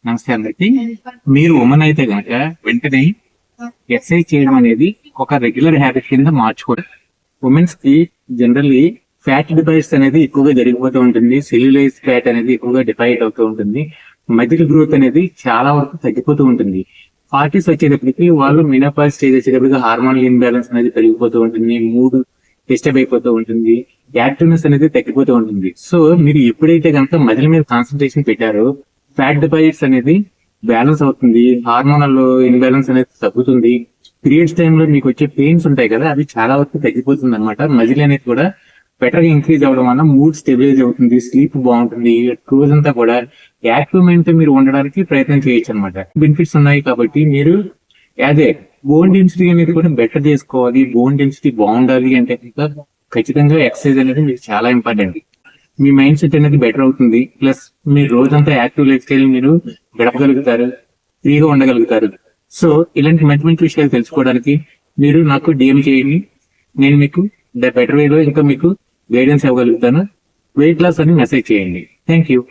నమస్తే అందరికి. మీరు ఉమెన్ అయితే గనక వెంటనే ఎక్సర్సైజ్ చేయడం అనేది ఒక రెగ్యులర్ హ్యాబిట్ కింద మార్చుకోండి. ఉమెన్స్ కి జనరల్లీ ఫ్యాట్ డిపాజిట్స్ అనేది ఎక్కువగా జరిగిపోతూ ఉంటుంది. సెల్యులైజ్ ఫ్యాట్ అనేది ఎక్కువగా డిపాజిట్ అవుతూ ఉంటుంది. మజిల్ గ్రోత్ అనేది చాలా వరకు తగ్గిపోతూ ఉంటుంది. 40s వచ్చేటప్పటికి వాళ్ళు మినోపాజ్ స్టేజ్ వచ్చేటప్పటికి హార్మోనల్ ఇన్బ్యాలెన్స్ అనేది పెరిగిపోతూ ఉంటుంది. మూడ్ డిస్టర్బ్ అయిపోతూ ఉంటుంది. యాక్టివ్నెస్ అనేది తగ్గిపోతూ ఉంటుంది. సో మీరు ఎప్పుడైతే కనుక మజిల్ మీద కాన్సన్ట్రేషన్ పెట్టారో ఫ్యాట్ డిపాజిట్స్ అనేది బ్యాలెన్స్ అవుతుంది. హార్మోనల్ ఇన్బ్యాలెన్స్ అనేది తగ్గుతుంది. పీరియడ్స్ టైంలో మీకు వచ్చే పెయిన్స్ ఉంటాయి కదా, అవి చాలా వరకు తగ్గిపోతుంది అనమాట. మజిల్ అనేది కూడా బెటర్ గా ఇంక్రీజ్ అవ్వడం వల్ల మూడ్ స్టెబిలైజ్ అవుతుంది, స్లీప్ బాగుంటుంది. రోజంతా కూడా యాక్టివ్ మైండ్ తో మీరు ఉండడానికి ప్రయత్నం చేయొచ్చు అనమాట. బెనిఫిట్స్ ఉన్నాయి కాబట్టి మీరు అదే బోన్ డెన్సిటీ అనేది కూడా బెటర్ చేసుకోవాలి. బోన్ డెన్సిటీ బాగుండాలి అంటే ఖచ్చితంగా ఎక్సర్సైజ్ అనేది మీకు చాలా ఇంపార్టెంట్. మీ మైండ్ సెట్ అనేది బెటర్ అవుతుంది. ప్లస్ మీరు రోజంతా యాక్టివ్ లైఫ్ స్టైల్ మీరు గడపగలుగుతారు, ఫ్రీగా ఉండగలుగుతారు. సో ఇలాంటి మంచి మంచి విషయాలు తెలుసుకోవడానికి మీరు నాకు డిఎం చేయండి. నేను మీకు బెటర్ వేలో ఇంకా మీకు గైడెన్స్ ఇవ్వగలుగుతాను. వెయిట్ లాస్ అని మెసేజ్ చేయండి. Thank you.